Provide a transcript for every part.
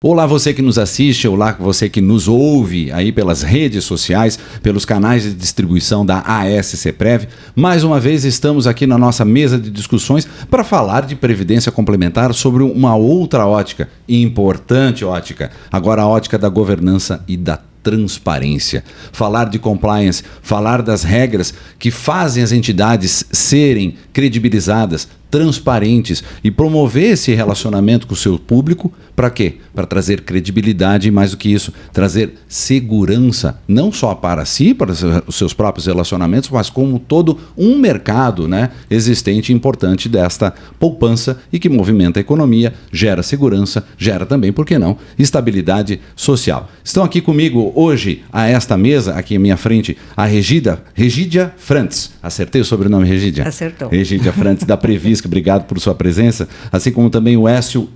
Olá você que nos assiste, olá você que nos ouve aí pelas redes sociais, pelos canais de distribuição da AS Ceprev. Mais uma vez estamos aqui na nossa mesa de discussões para falar de previdência complementar sobre uma outra ótica, importante ótica, agora a ótica da governança e da transparência. Falar de compliance, falar das regras que fazem as entidades serem credibilizadas, transparentes e promover esse relacionamento com o seu público, para quê? Para trazer credibilidade e, mais do que isso, trazer segurança, não só para si, para os seus próprios relacionamentos, mas como todo um mercado, né, existente e importante desta poupança e que movimenta a economia, gera segurança, gera também, por que não, estabilidade social. Estão aqui comigo hoje, a esta mesa, aqui à minha frente, a Regídia Frantz. Acertei o sobrenome, Regídia? Acertou. Regídia Frantz, da Previsc, obrigado por sua presença, assim como também o Elcio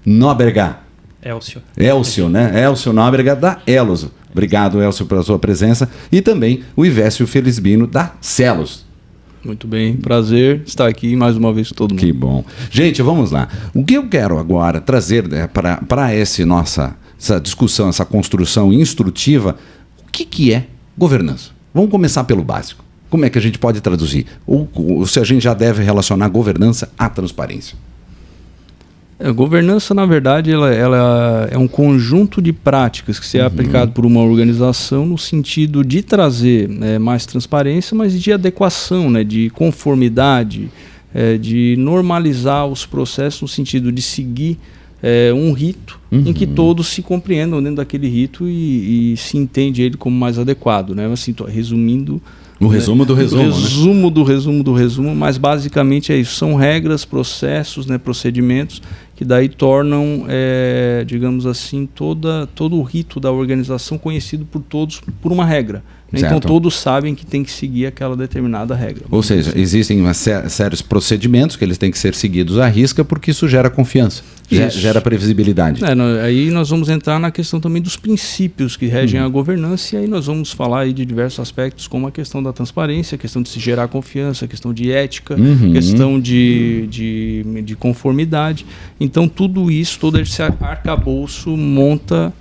Nóbrega. Elcio, né? Elcio Nóbrega, da Elos. Obrigado, Elcio, pela sua presença. E também o Ivécio Felisbino, da Celos. Muito bem, prazer estar aqui mais uma vez com todo mundo. Que bom. Gente, vamos lá. O que eu quero agora trazer para essa discussão, essa construção instrutiva, o que é governança? Vamos começar pelo básico. Como é que a gente pode traduzir? Ou se a gente já deve relacionar governança à transparência? Governança, na verdade, ela é um conjunto de práticas que é aplicado por uma organização no sentido de trazer mais transparência, mas de adequação, né, de conformidade, de normalizar os processos no sentido de seguir um rito em que todos se compreendam dentro daquele rito e se entende ele como mais adequado, né? Assim, resumindo... O resumo do resumo, do resumo, mas basicamente é isso. São regras, processos, né, procedimentos que daí tornam, digamos assim, todo o rito da organização conhecido por todos por uma regra. Né? Então todos sabem que tem que seguir aquela determinada regra. Ou seja, existem sérios procedimentos que eles têm que ser seguidos à risca porque isso gera confiança, gera previsibilidade. Aí nós vamos entrar na questão também dos princípios que regem a governança e aí nós vamos falar aí de diversos aspectos como a questão da transparência, a questão de se gerar confiança, a questão de ética, a questão de conformidade. Então tudo isso, todo esse arcabouço monta,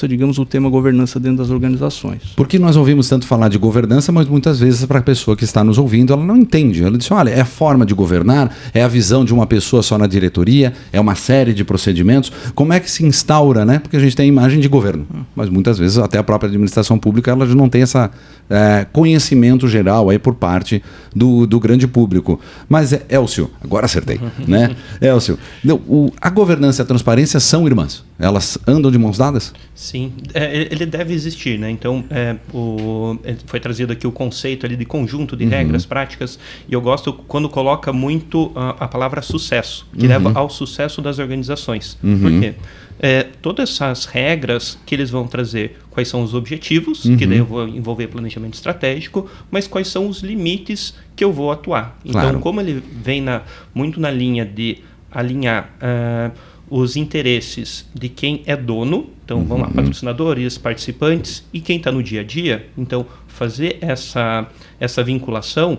digamos, o tema governança dentro das organizações. Porque nós ouvimos tanto falar de governança, mas muitas vezes para a pessoa que está nos ouvindo, ela não entende. Ela diz, olha, é a forma de governar, é a visão de uma pessoa só na diretoria, é uma série de procedimentos. Como é que se instaura, né? Porque a gente tem a imagem de governo, mas muitas vezes até a própria administração pública ela não tem esse conhecimento geral aí por parte do grande público. Mas, Elcio, agora acertei, né? Elcio, a governança e a transparência são irmãs. Elas andam de mãos dadas? Sim, ele deve existir, né? Então, foi trazido aqui o conceito ali de conjunto de regras, práticas, e eu gosto quando coloca muito a palavra sucesso, que leva ao sucesso das organizações. Por quê? Todas essas regras que eles vão trazer, quais são os objetivos, que daí eu vou envolver planejamento estratégico, mas quais são os limites que eu vou atuar. Então, como ele vem muito na linha de alinhar os interesses de quem é dono, então vamos lá, patrocinadores, participantes e quem está no dia a dia, então fazer essa vinculação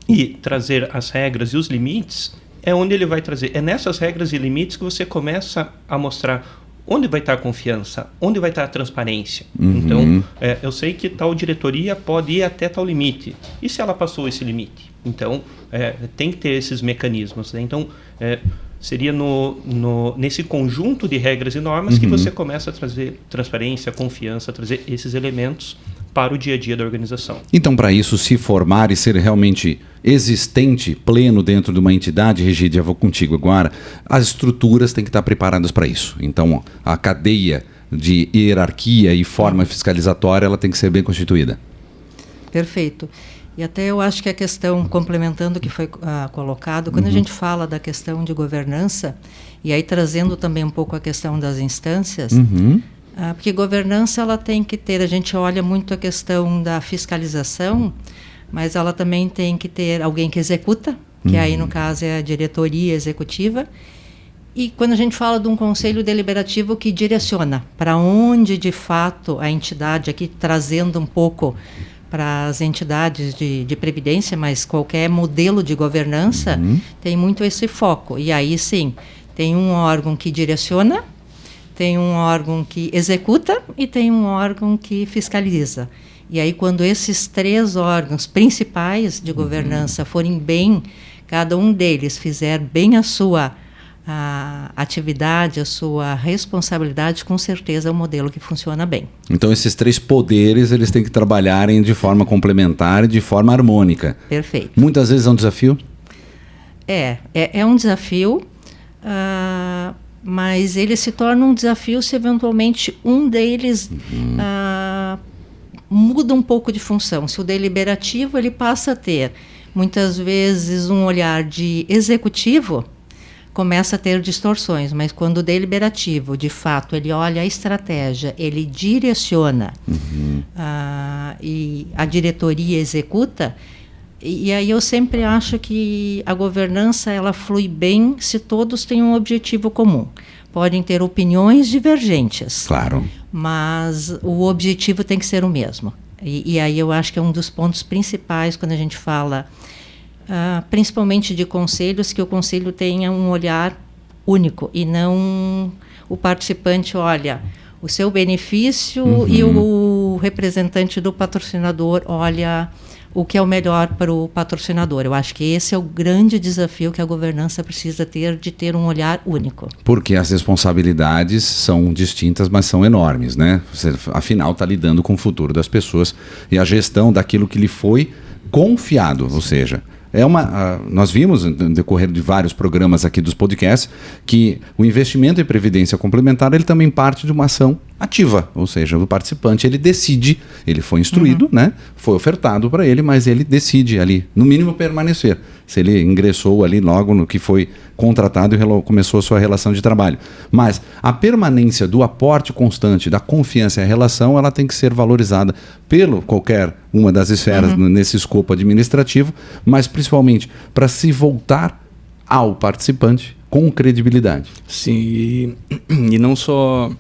e trazer as regras e os limites é onde ele vai trazer, é nessas regras e limites que você começa a mostrar onde vai estar a confiança, onde vai estar a transparência. Então, eu sei que tal diretoria pode ir até tal limite, e se ela passou esse limite? Então, tem que ter esses mecanismos, né? Então, seria nesse conjunto de regras e normas que você começa a trazer transparência, confiança, trazer esses elementos para o dia a dia da organização. Então, para isso se formar e ser realmente existente, pleno dentro de uma entidade, Regídia, vou contigo agora, as estruturas têm que estar preparadas para isso. Então, a cadeia de hierarquia e forma fiscalizatória, ela tem que ser bem constituída. Perfeito. E até eu acho que a questão, complementando o que foi colocado, quando a gente fala da questão de governança, e aí trazendo também um pouco a questão das instâncias, porque governança ela tem que ter, a gente olha muito a questão da fiscalização, mas ela também tem que ter alguém que executa, que aí no caso é a diretoria executiva, e quando a gente fala de um conselho deliberativo que direciona para onde de fato a entidade, aqui trazendo um pouco para as entidades de previdência, mas qualquer modelo de governança tem muito esse foco. E aí sim, tem um órgão que direciona tem um órgão que executa e tem um órgão que fiscaliza. E aí, quando esses 3 órgãos principais de governança forem bem, cada um deles fizer bem a sua atividade, a sua responsabilidade, com certeza é um modelo que funciona bem. Então, esses 3 poderes, eles têm que trabalharem de forma complementar e de forma harmônica. Perfeito. Muitas vezes é um desafio? É um desafio, mas ele se torna um desafio se eventualmente um deles muda um pouco de função. Se o deliberativo ele passa a ter, muitas vezes, um olhar de executivo, começa a ter distorções, mas quando o deliberativo, de fato, ele olha a estratégia, ele direciona e a diretoria executa, e aí eu sempre acho que a governança ela flui bem se todos têm um objetivo comum. Podem ter opiniões divergentes, claro, mas o objetivo tem que ser o mesmo. E aí eu acho que é um dos pontos principais quando a gente fala principalmente de conselhos, que o conselho tenha um olhar único e não o participante olha o seu benefício e o representante do patrocinador olha o que é o melhor para o patrocinador. Eu acho que esse é o grande desafio que a governança precisa ter, de ter um olhar único. Porque as responsabilidades são distintas, mas são enormes, né? Você, afinal, está lidando com o futuro das pessoas e a gestão daquilo que lhe foi confiado, ou seja... nós vimos, no decorrer de vários programas aqui dos podcasts, que o investimento em previdência complementar ele também parte de uma ação ativa, ou seja, o participante ele decide, ele foi instruído, né? Foi ofertado para ele, mas ele decide ali, no mínimo, permanecer. Se ele ingressou ali logo no que foi contratado e começou a sua relação de trabalho. Mas a permanência do aporte constante, da confiança e a relação, ela tem que ser valorizada pelo qualquer uma das esferas nesse escopo administrativo, mas principalmente para se voltar ao participante com credibilidade. Sim, e não só...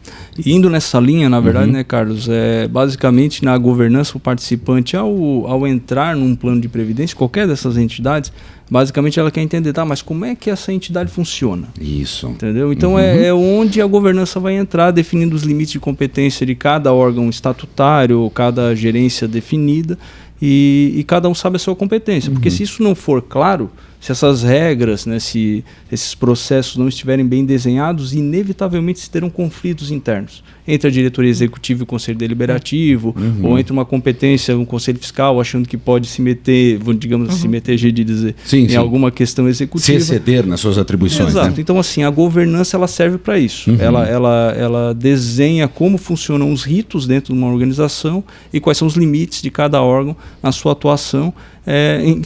Indo nessa linha, na verdade, né, Carlos, basicamente na governança, o participante, ao entrar num plano de previdência, qualquer dessas entidades, basicamente ela quer entender, mas como é que essa entidade funciona? Isso. Entendeu? Então é onde a governança vai entrar, definindo os limites de competência de cada órgão estatutário, cada gerência definida, e cada um sabe a sua competência. Porque se isso não for claro, se essas regras, né, se esses processos não estiverem bem desenhados, inevitavelmente se terão conflitos internos entre a diretoria executiva e o conselho deliberativo, ou entre uma competência, um conselho fiscal achando que pode se meter, digamos assim, se meter, de dizer, em alguma questão executiva. Se exceder nas suas atribuições. Exato. Né? Então, assim, a governança ela serve para isso. Ela desenha como funcionam os ritos dentro de uma organização e quais são os limites de cada órgão na sua atuação.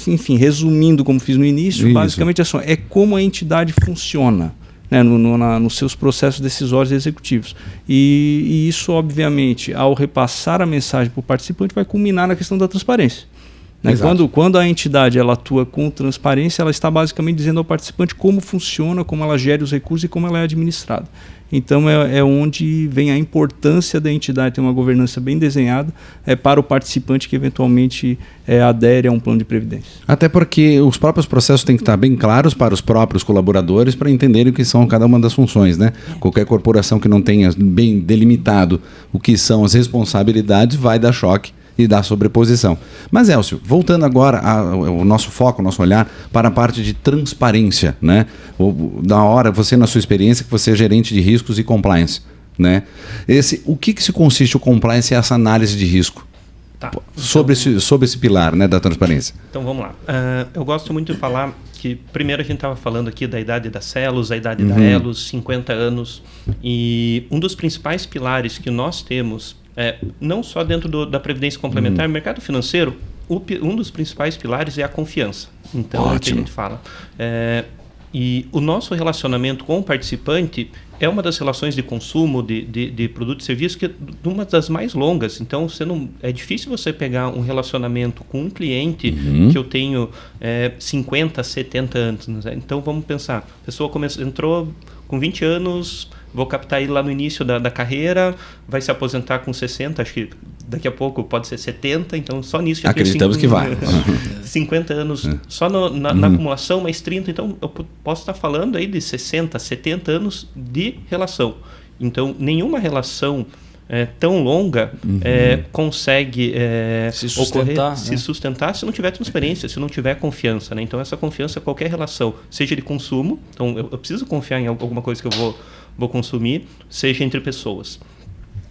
Enfim, resumindo como fiz no início, basicamente é como a entidade funciona, né, nos seus processos decisórios e executivos. E isso, obviamente, ao repassar a mensagem para o participante, vai culminar na questão da transparência. Né? Quando a entidade ela atua com transparência, ela está basicamente dizendo ao participante como funciona, como ela gera os recursos e como ela é administrada. Então é onde vem a importância da entidade ter uma governança bem desenhada para o participante que eventualmente adere a um plano de previdência. Até porque os próprios processos têm que estar bem claros para os próprios colaboradores para entenderem o que são cada uma das funções, né? Qualquer corporação que não tenha bem delimitado o que são as responsabilidades vai dar choque e da sobreposição. Mas, Elcio, voltando agora ao nosso foco, ao nosso olhar para a parte de transparência, né? Da hora, você na sua experiência, que você é gerente de riscos e compliance, né? O que se consiste o compliance e essa análise de risco? Tá. Sobre esse pilar, né, da transparência. Então vamos lá. Eu gosto muito de falar que primeiro a gente estava falando aqui da idade da Celos, a idade da Elos, 50 anos, e um dos principais pilares que nós temos, não só dentro da Previdência Complementar, no mercado financeiro, um dos principais pilares é a confiança. Então, é o que a gente fala. E o nosso relacionamento com o participante é uma das relações de consumo de produto e serviço que é uma das mais longas. Então, é difícil você pegar um relacionamento com um cliente que eu tenho 50, 70 anos. Né? Então, vamos pensar. A pessoa entrou com 20 anos, vou captar ele lá no início da carreira, vai se aposentar com 60, acho que daqui a pouco pode ser 70, então só nisso já acreditamos que vai. 50 anos só na acumulação, mais 30, então eu posso estar falando aí de 60, 70 anos de relação. Então, nenhuma relação tão longa consegue se sustentar, se sustentar se não tiver transparência, se não tiver confiança, né? Então, essa confiança, qualquer relação, seja de consumo, então eu preciso confiar em alguma coisa que eu vou consumir, seja entre pessoas.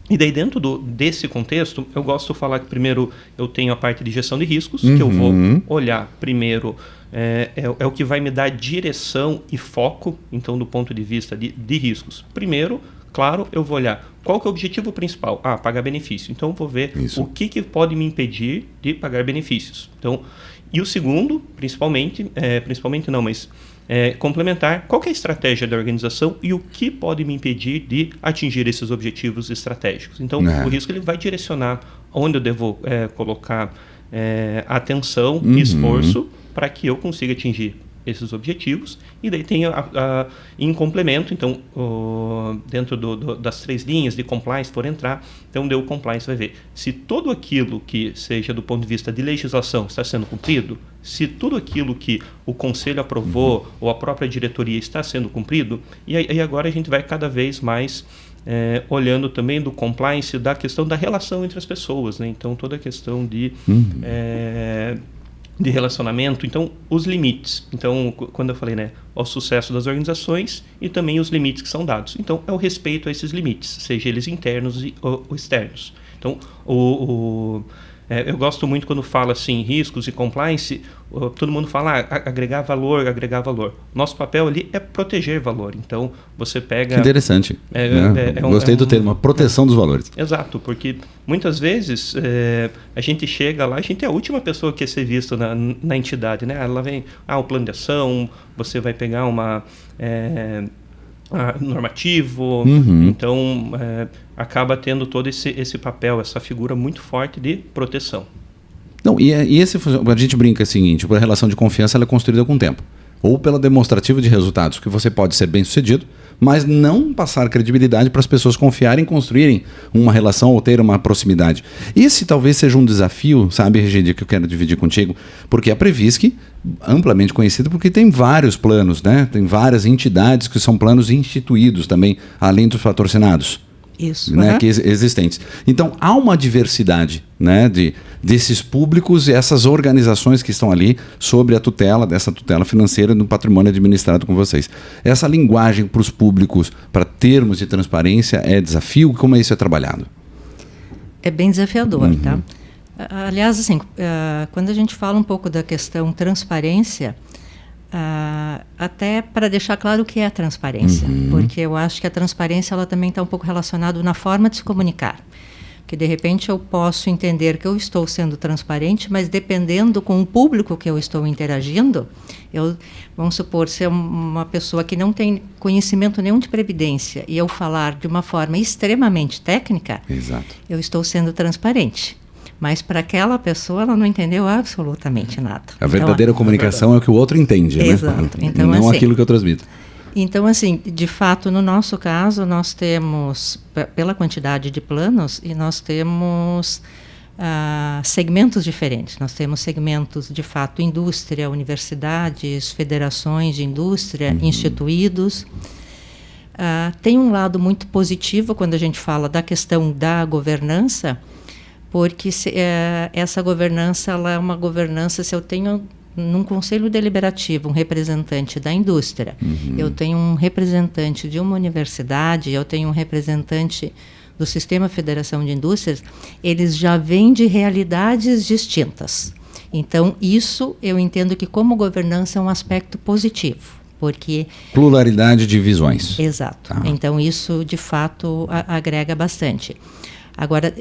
E daí, dentro desse contexto, eu gosto de falar que primeiro eu tenho a parte de gestão de riscos, que eu vou olhar primeiro, é o que vai me dar direção e foco, então, do ponto de vista de riscos. Primeiro, claro, eu vou olhar qual que é o objetivo principal. Pagar benefício. Então, eu vou ver o que pode me impedir de pagar benefícios. Então, e o segundo, principalmente não, mas complementar, qual que é a estratégia da organização e o que pode me impedir de atingir esses objetivos estratégicos. Então, o risco ele vai direcionar onde eu devo colocar atenção e esforço para que eu consiga atingir esses objetivos. E daí tem em complemento, então, dentro das 3 linhas de compliance for entrar, então o compliance vai ver se tudo aquilo que seja do ponto de vista de legislação está sendo cumprido, se tudo aquilo que o conselho aprovou ou a própria diretoria está sendo cumprido, e aí agora a gente vai cada vez mais olhando também do compliance da questão da relação entre as pessoas, né? Então toda a questão de relacionamento, então os limites. Então, quando eu falei, né, o sucesso das organizações e também os limites que são dados. Então, é o respeito a esses limites, seja eles internos ou externos. Então, eu gosto muito quando fala assim, riscos e compliance, todo mundo fala agregar valor. Nosso papel ali é proteger valor. Então, você pega... Que interessante. Gostei do termo, a proteção dos valores. Exato, porque muitas vezes a gente chega lá, a gente é a última pessoa que quer ser vista na entidade, né? Ela vem, o plano de ação, você vai pegar uma... normativo, então acaba tendo todo esse papel, essa figura muito forte de proteção. Não, a gente brinca o seguinte, a relação de confiança ela é construída com o tempo, ou pela demonstrativa de resultados, que você pode ser bem sucedido, mas não passar credibilidade para as pessoas confiarem, construírem uma relação ou ter uma proximidade. Esse talvez seja um desafio, sabe, Regidia, que eu quero dividir contigo, porque a Previsc, amplamente conhecida, porque tem vários planos, né? Tem várias entidades que são planos instituídos também, além dos patrocinados. Isso. Né, que existentes. Então, há uma diversidade, né, desses públicos e essas organizações que estão ali sobre a tutela, dessa tutela financeira do patrimônio administrado com vocês. Essa linguagem para os públicos, para termos de transparência, é desafio? Como é isso trabalhado? É bem desafiador, tá? Aliás, assim, quando a gente fala um pouco da questão transparência, até para deixar claro o que é a transparência, porque eu acho que a transparência ela também está um pouco relacionada na forma de se comunicar, porque de repente eu posso entender que eu estou sendo transparente, mas dependendo com o público que eu estou interagindo, vamos supor, ser uma pessoa que não tem conhecimento nenhum de previdência e eu falar de uma forma extremamente técnica, Exato. Eu estou sendo transparente. Mas para aquela pessoa, ela não entendeu absolutamente nada. A verdadeira comunicação é o que o outro entende, exato. Né? Então, não assim, aquilo que eu transmito. Então, assim, de fato, no nosso caso, nós temos, pela quantidade de planos, e nós temos segmentos diferentes. Nós temos segmentos, de fato, indústria, universidades, federações de indústria, instituídos. Tem um lado muito positivo quando a gente fala da questão da governança, porque essa governança ela é uma governança, se eu tenho num conselho deliberativo um representante da indústria, eu tenho um representante de uma universidade, eu tenho um representante do Sistema Federação de Indústrias, eles já vêm de realidades distintas. Então, isso eu entendo que como governança é um aspecto positivo. Porque pluralidade de visões. Exato. Então, isso, de fato, agrega bastante. Agora,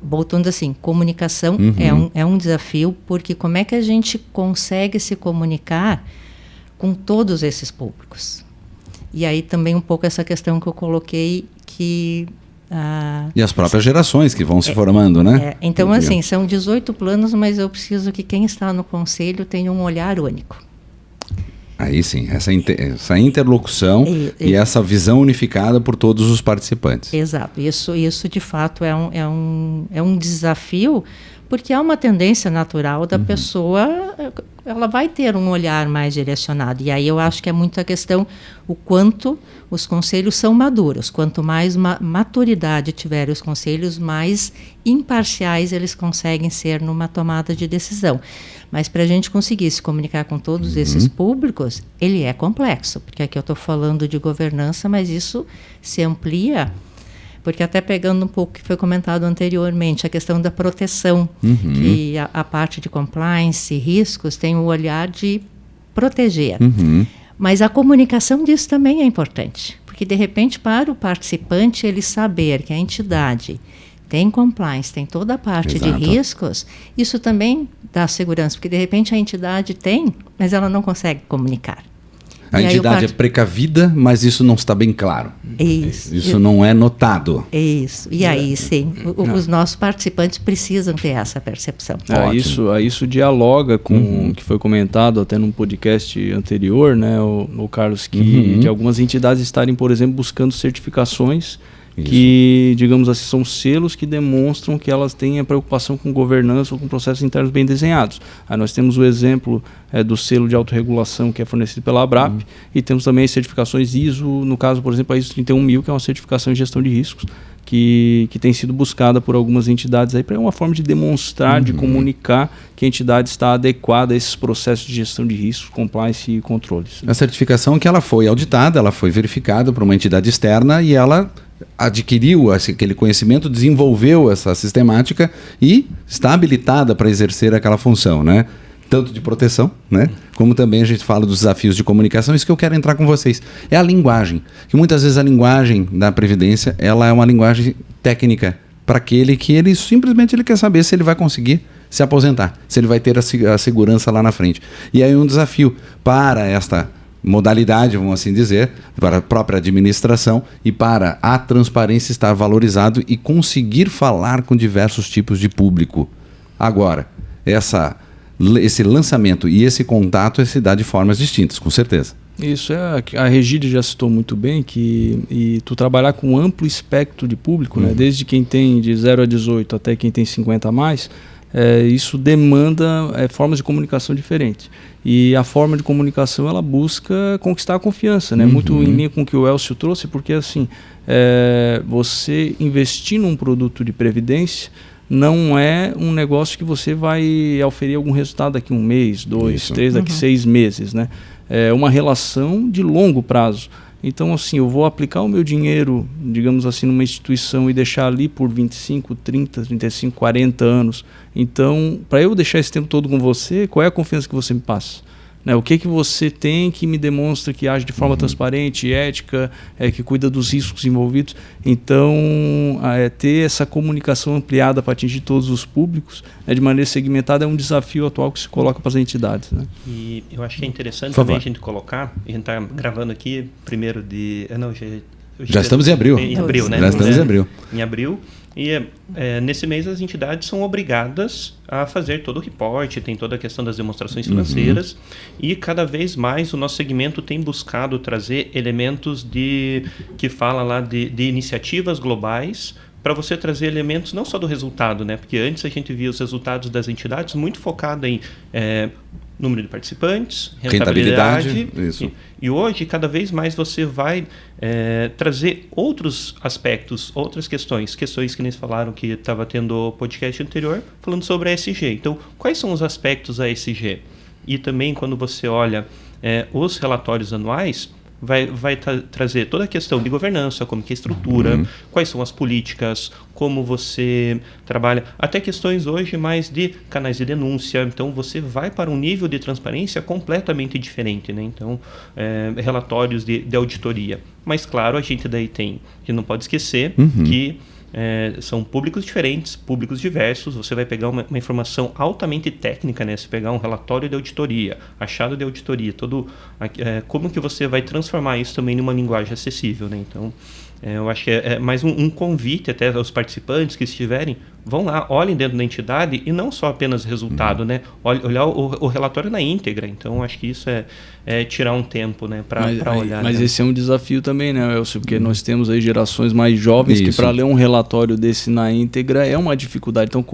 voltando assim, comunicação é um desafio, porque como é que a gente consegue se comunicar com todos esses públicos? E aí também um pouco essa questão que eu coloquei que... e as próprias gerações que vão se formando, né? Então, assim, são 18 planos, mas eu preciso que quem está no conselho tenha um olhar único. Aí sim, essa interlocução e essa visão unificada por todos os participantes. Exato, isso de fato é um desafio, porque é uma tendência natural da pessoa ela vai ter um olhar mais direcionado. E aí eu acho que é muito a questão o quanto os conselhos são maduros. Quanto mais maturidade tiverem os conselhos, mais imparciais eles conseguem ser numa tomada de decisão. Mas para a gente conseguir se comunicar com todos esses públicos, ele é complexo, porque aqui eu estou falando de governança, mas isso se amplia, porque até pegando um pouco o que foi comentado anteriormente, a questão da proteção, que a parte de compliance, riscos, tem o olhar de proteger. Mas a comunicação disso também é importante, porque de repente para o participante ele saber que a entidade tem compliance, tem toda a parte de riscos, isso também dá segurança, porque de repente a entidade tem, mas ela não consegue comunicar. A entidade é precavida, mas isso não está bem claro. Isso não é notado. Isso. E aí, sim, os nossos participantes precisam ter essa percepção. Isso dialoga com o que foi comentado até num podcast anterior, né, o Carlos, que de algumas entidades estarem, por exemplo, buscando certificações que, digamos assim, são selos que demonstram que elas têm a preocupação com governança ou com processos internos bem desenhados. Aí nós temos o exemplo do selo de autorregulação que é fornecido pela ABRAP e temos também as certificações ISO, no caso, por exemplo, a ISO 31000, que é uma certificação de gestão de riscos, que tem sido buscada por algumas entidades aí para uma forma de demonstrar, de comunicar que a entidade está adequada a esses processos de gestão de riscos, compliance e controles. A certificação que ela foi auditada, ela foi verificada por uma entidade externa e ela adquiriu aquele conhecimento, desenvolveu essa sistemática e está habilitada para exercer aquela função, né? Tanto de proteção, né? Como também a gente fala dos desafios de comunicação. Isso que eu quero entrar com vocês. É a linguagem. Que muitas vezes a linguagem da Previdência, ela é uma linguagem técnica para aquele que ele simplesmente quer saber se ele vai conseguir se aposentar, se ele vai ter a segurança lá na frente. E aí um desafio para esta modalidade, vamos assim dizer, para a própria administração e para a transparência estar valorizado e conseguir falar com diversos tipos de público. Agora, esse lançamento e esse contato se dá de formas distintas, com certeza. Isso, a Regília já citou muito bem e tu trabalhar com um amplo espectro de público, né? Desde quem tem de 0 a 18 até quem tem 50 a mais, isso demanda formas de comunicação diferentes. E a forma de comunicação, ela busca conquistar a confiança, né? Muito em linha com o que o Elcio trouxe, porque assim, você investir num produto de previdência não é um negócio que você vai auferir algum resultado daqui 1 mês, 2, 3, daqui 6 meses, né? É uma relação de longo prazo. Então, assim, eu vou aplicar o meu dinheiro, digamos assim, numa instituição e deixar ali por 25, 30, 35, 40 anos. Então, para eu deixar esse tempo todo com você, qual é a confiança que você me passa? Né? O que você tem que me demonstra que age de forma transparente, ética, que cuida dos riscos envolvidos? Então, ter essa comunicação ampliada para atingir todos os públicos, de maneira segmentada, é um desafio atual que se coloca para as entidades. Né? E eu acho que é interessante também a gente colocar, a gente está gravando aqui primeiro de... Já estamos em abril. Em abril, né? Já estamos em abril. Em abril. E nesse mês as entidades são obrigadas a fazer todo o reporte, tem toda a questão das demonstrações financeiras e cada vez mais o nosso segmento tem buscado trazer elementos que fala lá de iniciativas globais para você trazer elementos não só do resultado, né? Porque antes a gente via os resultados das entidades muito focado em número de participantes, rentabilidade. Isso. E hoje, cada vez mais você vai trazer outros aspectos, outras questões que eles falaram que estava tendo o podcast anterior, falando sobre a ESG. Então, quais são os aspectos da ESG? E também, quando você olha os relatórios anuais, vai trazer toda a questão de governança, como que é a estrutura, quais são as políticas, como você trabalha, até questões hoje mais de canais de denúncia. Então você vai para um nível de transparência completamente diferente, né? Então relatórios de auditoria, mas claro, a gente não pode esquecer que são públicos diferentes, públicos diversos. Você vai pegar uma informação altamente técnica, né? Se pegar um relatório de auditoria, achado de auditoria, como que você vai transformar isso também numa linguagem acessível, né? Então, eu acho que é mais um convite até aos participantes que estiverem, vão lá, olhem dentro da entidade e não só apenas resultado, né? Olhar o relatório na íntegra. Então, acho que isso é tirar um tempo, né, para olhar. Mas né? esse é um desafio também, né, Elcio? Porque nós temos aí gerações mais jovens que para ler um relatório desse na íntegra é uma dificuldade. Então,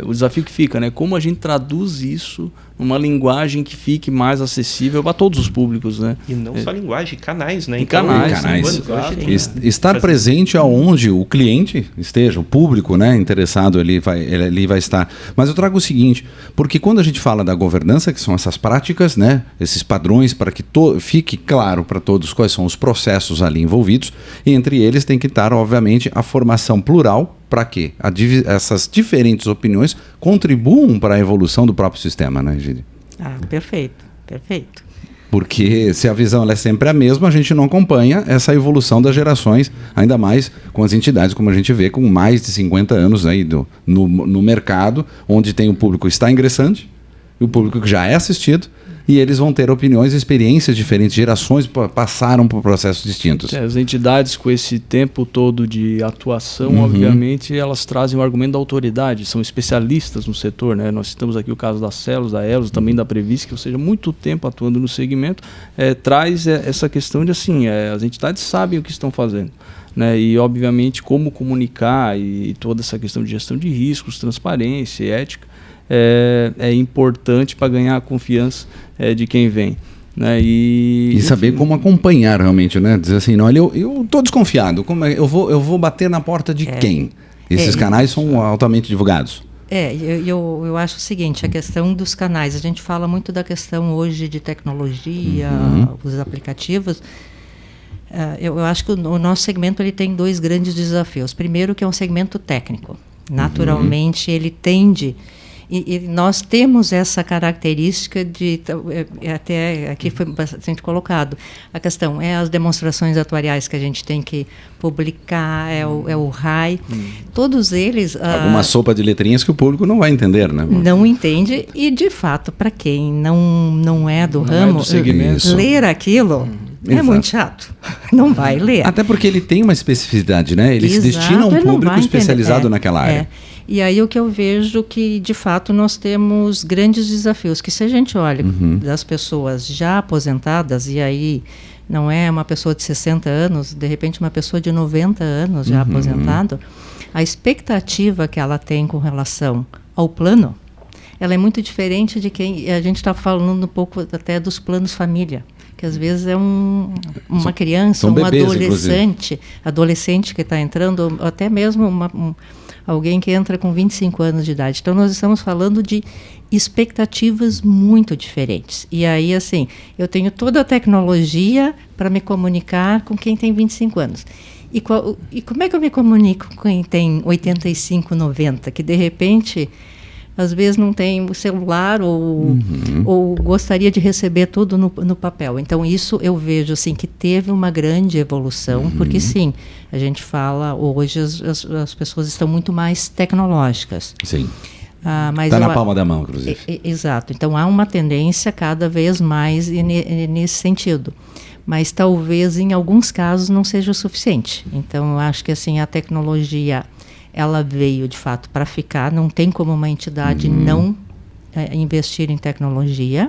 o desafio que fica, né? Como a gente traduz isso numa linguagem que fique mais acessível para todos os públicos, né? E não só linguagem, canais, né? Canais. Estar presente aonde o cliente esteja, o público, né, interessado ele vai estar. Mas eu trago o seguinte, porque quando a gente fala da governança, que são essas práticas, né, esses padrões para que fique claro para todos quais são os processos ali envolvidos, e entre eles tem que estar, obviamente, a formação plural para que essas diferentes opiniões contribuam para a evolução do próprio sistema, né, Gide? Perfeito. Porque se a visão ela é sempre a mesma, a gente não acompanha essa evolução das gerações, ainda mais com as entidades, como a gente vê, com mais de 50 anos aí no mercado, onde tem o público que está ingressante e o público que já é assistido, e eles vão ter opiniões e experiências diferentes, gerações passaram por processos distintos. As entidades com esse tempo todo de atuação, obviamente, elas trazem o argumento da autoridade, são especialistas no setor, né? Nós citamos aqui o caso da Celos, da Elos, também da Previs, que, ou seja, muito tempo atuando no segmento, traz essa questão de, assim, as entidades sabem o que estão fazendo. Né, e obviamente como comunicar e toda essa questão de gestão de riscos, transparência e ética é importante para ganhar a confiança de quem vem. Né, e saber como acompanhar realmente, né? Dizer assim, olha, eu estou desconfiado, eu vou bater na porta de quem? Esses canais são altamente divulgados. Eu acho o seguinte, a questão dos canais, a gente fala muito da questão hoje de tecnologia, os aplicativos. Eu acho que o nosso segmento ele tem dois grandes desafios. Primeiro, que é um segmento técnico. Naturalmente, ele tende... E nós temos essa característica de... Até aqui foi bastante colocado. A questão as demonstrações atuariais que a gente tem que publicar, é o RAI. Todos eles... Alguma sopa de letrinhas que o público não vai entender, né? Não entende. E, de fato, para quem não é do ramo, ler aquilo... É muito chato. Não vai ler. Até porque ele tem uma especificidade, né? Ele se destina a um público especializado naquela área. E aí o que eu vejo que, de fato, nós temos grandes desafios. Que se a gente olha das pessoas já aposentadas, e aí não é uma pessoa de 60 anos, de repente uma pessoa de 90 anos já aposentado, a expectativa que ela tem com relação ao plano, ela é muito diferente de quem... A gente está falando um pouco até dos planos família. Que às vezes é uma criança, um bebês, adolescente que está entrando, ou até mesmo alguém que entra com 25 anos de idade. Então, nós estamos falando de expectativas muito diferentes. E aí, assim, eu tenho toda a tecnologia para me comunicar com quem tem 25 anos. E como é que eu me comunico com quem tem 85, 90, que de repente... Às vezes não tem o celular ou gostaria de receber tudo no papel. Então, isso eu vejo assim, que teve uma grande evolução, porque sim, a gente fala, hoje as pessoas estão muito mais tecnológicas. Sim. Está na palma da mão, inclusive. Exato. Então, há uma tendência cada vez mais nesse sentido. Mas talvez, em alguns casos, não seja o suficiente. Então, eu acho que assim, a tecnologia... ela veio, de fato, para ficar. Não tem como uma entidade não investir em tecnologia.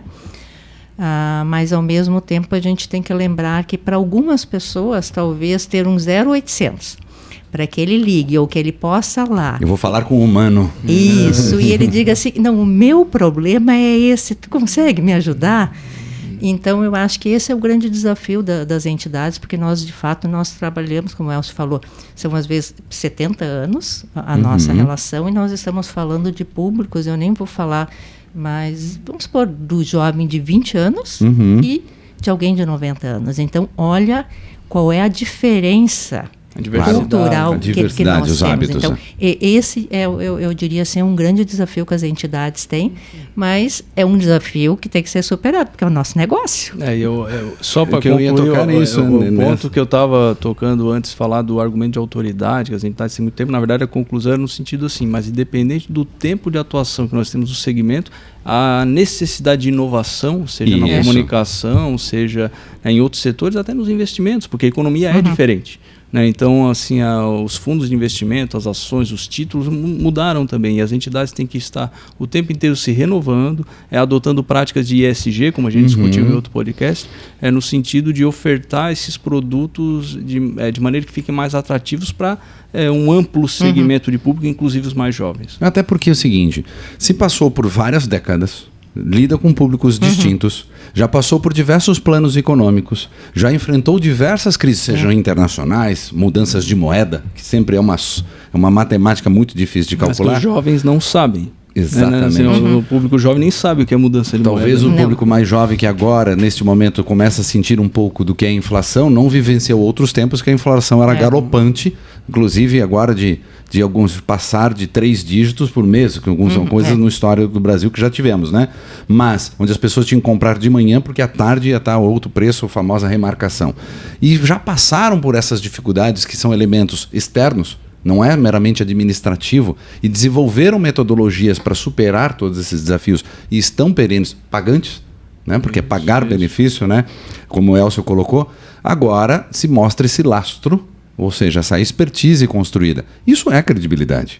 Mas, ao mesmo tempo, a gente tem que lembrar que, para algumas pessoas, talvez ter um 0800, para que ele ligue ou que ele possa lá... Eu vou falar com o humano. Isso, e ele diga assim, não, o meu problema é esse, tu consegue me ajudar? Então, eu acho que esse é o grande desafio das entidades, porque nós, de fato, nós trabalhamos, como o Elcio falou, são às vezes 70 anos a nossa relação, e nós estamos falando de públicos, eu nem vou falar, mas vamos supor, do jovem de 20 anos e de alguém de 90 anos. Então, olha qual é a diferença cultural que nós temos. Hábitos, então, esse eu diria assim, um grande desafio que as entidades têm, mas é um desafio que tem que ser superado, porque é o nosso negócio. Só para concluir o ponto que eu estava tocando antes, falar do argumento de autoridade, que as entidades têm muito tempo, na verdade a conclusão é no sentido assim, mas independente do tempo de atuação que nós temos no segmento, a necessidade de inovação, seja na comunicação, seja em outros setores, até nos investimentos, porque a economia é diferente. né? Então, assim, os fundos de investimento, as ações, os títulos mudaram também, e as entidades têm que estar o tempo inteiro se renovando, adotando práticas de ESG, como a gente discutiu em outro podcast, no sentido de ofertar esses produtos de maneira que fiquem mais atrativos para um amplo segmento de público, inclusive os mais jovens. Até porque é o seguinte, se passou por várias décadas, lida com públicos distintos, já passou por diversos planos econômicos, já enfrentou diversas crises, sejam internacionais, mudanças de moeda, que sempre é uma matemática muito difícil de calcular. Mas que os jovens não sabem. Exatamente. O público jovem nem sabe o que é mudança de Talvez moeda. o público mais jovem que agora, neste momento, começa a sentir um pouco do que é inflação, não vivenciou outros tempos que a inflação era galopante, inclusive agora de alguns passar de 3 dígitos por mês, que algumas são coisas no histórico do Brasil que já tivemos, né? Mas onde as pessoas tinham que comprar de manhã porque à tarde ia estar outro preço, a famosa remarcação. E já passaram por essas dificuldades que são elementos externos, não é meramente administrativo, e desenvolveram metodologias para superar todos esses desafios e estão perenes, pagantes, né? Porque é pagar benefício, né? Como o Elcio colocou, agora se mostra esse lastro, ou seja, essa expertise construída. Isso é credibilidade.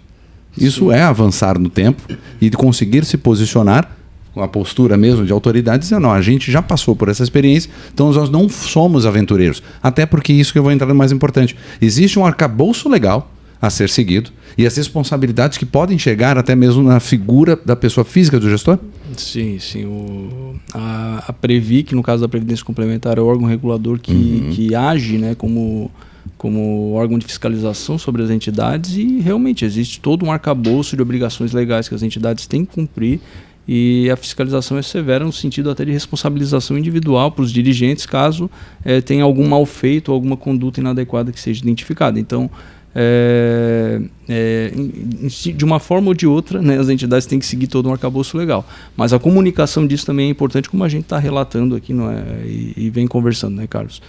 Isso é avançar no tempo e conseguir se posicionar com a postura mesmo de autoridade, dizendo, não, a gente já passou por essa experiência, então nós não somos aventureiros. Até porque isso que eu vou entrar no mais importante. Existe um arcabouço legal a ser seguido e as responsabilidades que podem chegar até mesmo na figura da pessoa física do gestor? Sim. A Previc, no caso da Previdência Complementar, é o órgão regulador que age, né, como órgão de fiscalização sobre as entidades, e realmente existe todo um arcabouço de obrigações legais que as entidades têm que cumprir, e a fiscalização é severa no sentido até de responsabilização individual para os dirigentes caso tenha algum mal feito ou alguma conduta inadequada que seja identificada. Então, de uma forma ou de outra, né, as entidades têm que seguir todo um arcabouço legal. Mas a comunicação disso também é importante, como a gente está relatando aqui, não é? E vem conversando, né, Carlos?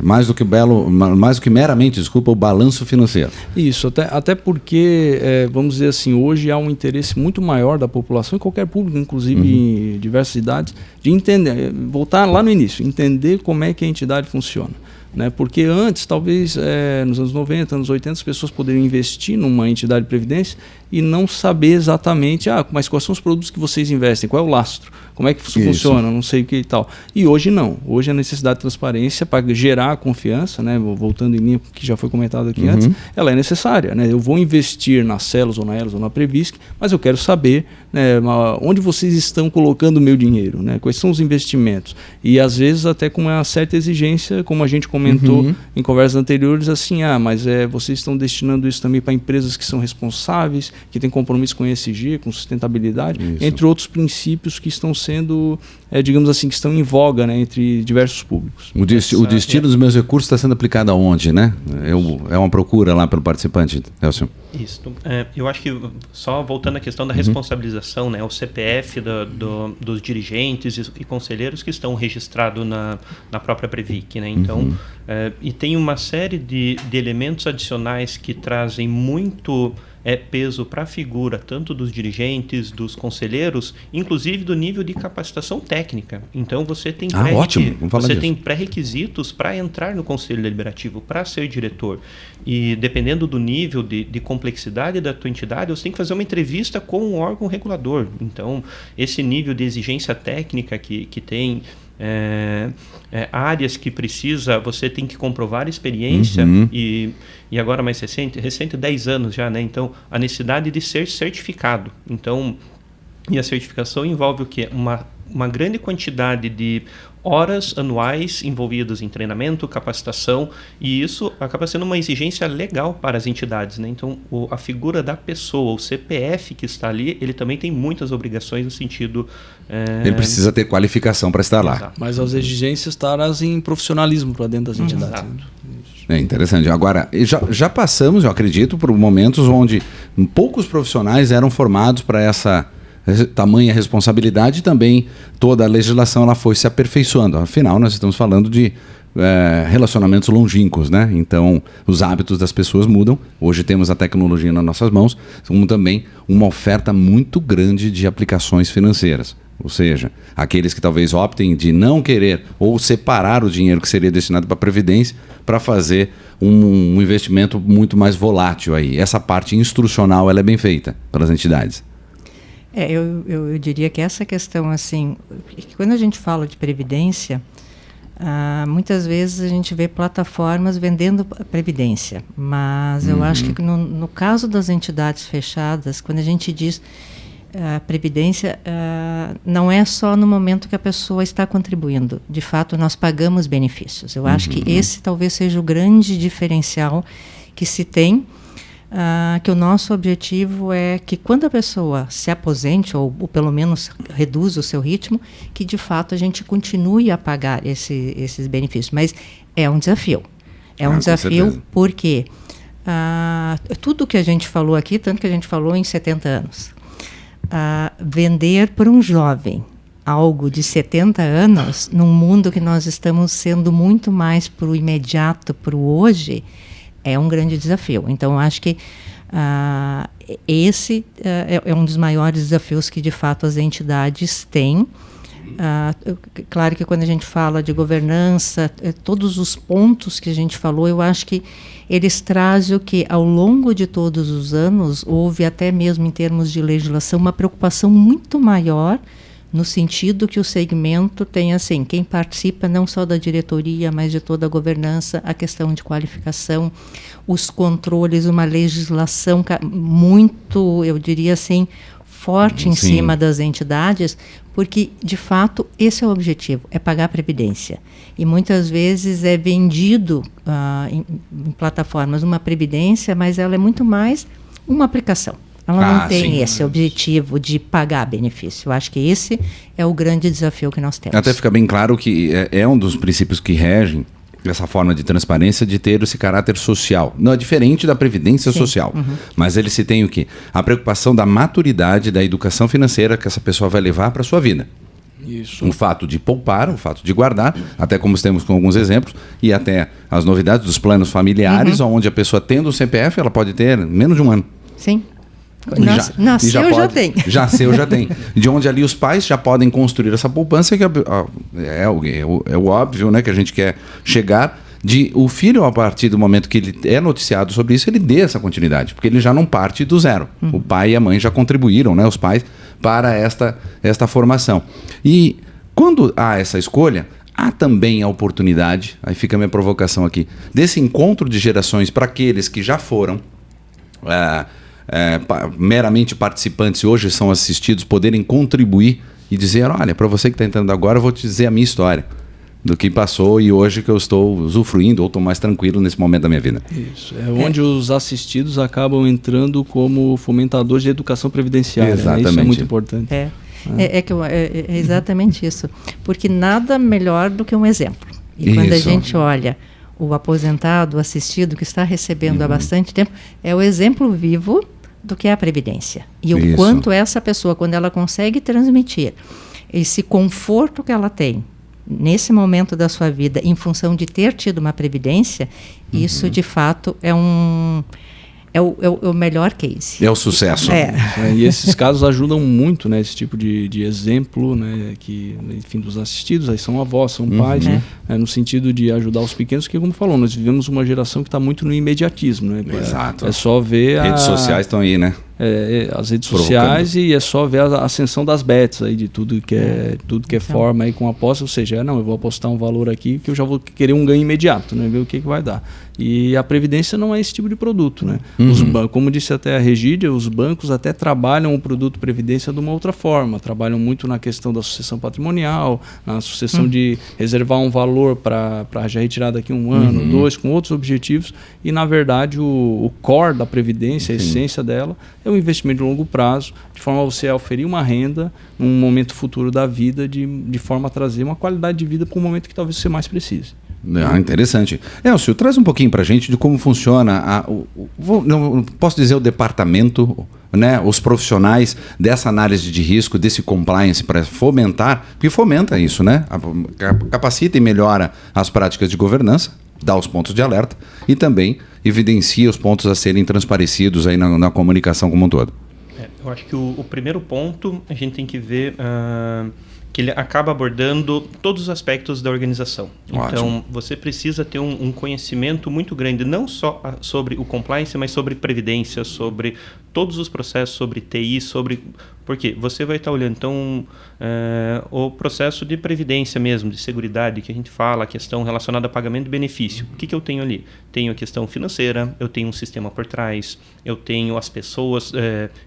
Mais do que meramente, o balanço financeiro. Isso, até porque, vamos dizer assim, hoje há um interesse muito maior da população, em qualquer público, inclusive em diversas idades, de entender, voltar lá no início, entender como é que a entidade funciona. Né? Porque antes, talvez nos anos 90, anos 80, as pessoas poderiam investir numa entidade de previdência e não saber exatamente, mas quais são os produtos que vocês investem, qual é o lastro, como é que isso funciona, não sei o que e tal. E hoje não. Hoje a necessidade de transparência para gerar a confiança, né? Voltando em linha que já foi comentado aqui antes, ela é necessária. Né? Eu vou investir na Celos ou na Elos ou na Previsc, mas eu quero saber, né, onde vocês estão colocando o meu dinheiro, né? Quais são os investimentos. E às vezes até com uma certa exigência, como a gente comentou em conversas anteriores, assim, mas vocês estão destinando isso também para empresas que são responsáveis, que têm compromisso com ESG, com sustentabilidade, entre outros princípios que estão sendo, digamos assim, que estão em voga, né, entre diversos públicos. O destino dos meus recursos está sendo aplicado aonde, né? É uma procura lá pelo participante, Elcio. Isso. Eu acho que, só voltando à questão da responsabilização, né, o CPF dos dirigentes e conselheiros que estão registrados na própria Previc, né? Então, e tem uma série de elementos adicionais que trazem muito peso para a figura tanto dos dirigentes, dos conselheiros, inclusive do nível de capacitação técnica. Então você tem pré-requisitos para entrar no Conselho Deliberativo, para ser diretor. E dependendo do nível de complexidade da tua entidade, você tem que fazer uma entrevista com um órgão regulador. Então, esse nível de exigência técnica que tem, áreas que você tem que comprovar experiência e agora mais recente 10 anos já, né? Então, a necessidade de ser certificado. Então, e a certificação envolve o quê? Uma grande quantidade de horas anuais envolvidas em treinamento, capacitação, e isso acaba sendo uma exigência legal para as entidades, né? Então, a figura da pessoa, o CPF que está ali, ele também tem muitas obrigações no sentido... Ele precisa ter qualificação para estar lá. Exato. Mas as exigências trazem em profissionalismo para dentro das entidades. Exato. É interessante. Agora, já passamos, eu acredito, por momentos onde poucos profissionais eram formados para essa tamanha responsabilidade, e também toda a legislação ela foi se aperfeiçoando. Afinal, nós estamos falando de relacionamentos longínquos, né? Então, os hábitos das pessoas mudam. Hoje temos a tecnologia nas nossas mãos, como também uma oferta muito grande de aplicações financeiras. Ou seja, aqueles que talvez optem de não querer ou separar o dinheiro que seria destinado para a Previdência para fazer um investimento muito mais volátil aí. Essa parte instrucional ela é bem feita pelas entidades. Eu diria que essa questão, assim, quando a gente fala de previdência, muitas vezes a gente vê plataformas vendendo previdência, mas eu acho que no caso das entidades fechadas, quando a gente diz previdência, não é só no momento que a pessoa está contribuindo. De fato, nós pagamos benefícios. Eu acho que esse talvez seja o grande diferencial que se tem, que o nosso objetivo é que quando a pessoa se aposente, ou pelo menos reduza o seu ritmo, que de fato a gente continue a pagar esses benefícios. Mas é um desafio. É um desafio porque tudo que a gente falou aqui, tanto que a gente falou em 70 anos, vender para um jovem algo de 70 anos, num mundo que nós estamos sendo muito mais para o imediato, para o hoje, é um grande desafio. Então, eu acho que esse é um dos maiores desafios que, de fato, as entidades têm. Claro que quando a gente fala de governança, todos os pontos que a gente falou, eu acho que eles trazem o que, ao longo de todos os anos, houve até mesmo em termos de legislação, uma preocupação muito maior no sentido que o segmento tem, assim, quem participa não só da diretoria, mas de toda a governança, a questão de qualificação, os controles, uma legislação muito, eu diria assim, forte em cima das entidades, porque, de fato, esse é o objetivo, é pagar a previdência. E muitas vezes é vendido em plataformas uma previdência, mas ela é muito mais uma aplicação. Ela não tem esse objetivo de pagar benefício. Eu acho que esse é o grande desafio que nós temos. Até fica bem claro que é um dos princípios que regem essa forma de transparência, de ter esse caráter social. Não é diferente da previdência social, mas ele se tem o quê? A preocupação da maturidade, da educação financeira que essa pessoa vai levar para a sua vida. Isso. O fato de poupar, o fato de guardar, até como temos com alguns exemplos, e até as novidades dos planos familiares, onde a pessoa tendo o CPF, ela pode ter menos de um ano. Sim. Nasceu, já tem. Já tem. De onde ali os pais já podem construir essa poupança, que é o óbvio, né, que a gente quer chegar, de o filho, a partir do momento que ele é noticiado sobre isso, ele dê essa continuidade, porque ele já não parte do zero. O pai e a mãe já contribuíram, né, os pais, para esta formação. E quando há essa escolha, há também a oportunidade, aí fica a minha provocação aqui, desse encontro de gerações para aqueles que já foram meramente participantes e hoje são assistidos, poderem contribuir e dizer, olha, para você que está entrando agora, eu vou te dizer a minha história do que passou e hoje que eu estou usufruindo ou estou mais tranquilo nesse momento da minha vida. Isso, onde os assistidos acabam entrando como fomentadores de educação previdenciária. Exatamente. Isso é muito importante. É exatamente isso, porque nada melhor do que um exemplo. E quando a gente olha o aposentado, o assistido, que está recebendo há bastante tempo, é o exemplo vivo do que é a previdência. E o quanto essa pessoa, quando ela consegue transmitir esse conforto que ela tem nesse momento da sua vida, em função de ter tido uma previdência, isso de fato é o melhor case. É o sucesso. E esses casos ajudam muito, né? Esse tipo de exemplo, né? Que, enfim, dos assistidos, aí são avós, são pais, no sentido de ajudar os pequenos, que, como falou, nós vivemos uma geração que está muito no imediatismo, né? Exato. É só ver redes sociais estão aí, né? As redes sociais, e é só ver a ascensão das bets aí, de tudo que é forma aí com aposta, ou seja, eu vou apostar um valor aqui que eu já vou querer um ganho imediato, né? Ver o que vai dar. E a previdência não é esse tipo de produto, né? Como disse até a Regídia, os bancos até trabalham o produto previdência de uma outra forma, trabalham muito na questão da sucessão patrimonial, na sucessão de reservar um valor para já retirar daqui um ano, 2, com outros objetivos, e na verdade o core da previdência, a essência dela, é um investimento de longo prazo, de forma a você oferir uma renda num momento futuro da vida, de forma a trazer uma qualidade de vida para um momento que talvez você mais precise. Interessante. Elcio, traz um pouquinho para a gente de como funciona, posso dizer, o departamento, né, os profissionais dessa análise de risco, desse compliance, para fomentar, porque fomenta isso, né? Capacita e melhora as práticas de governança, dá os pontos de alerta e também evidencia os pontos a serem transparecidos aí na comunicação como um todo. Eu acho que o primeiro ponto a gente tem que ver que ele acaba abordando todos os aspectos da organização. Ótimo. Então, você precisa ter um conhecimento muito grande, não só sobre o compliance, mas sobre previdência, sobre todos os processos, sobre TI, porque você vai estar olhando, então, o processo de previdência mesmo, de seguridade, que a gente fala, a questão relacionada a pagamento de benefício. O que eu tenho ali? Tenho a questão financeira, eu tenho um sistema por trás, eu tenho as pessoas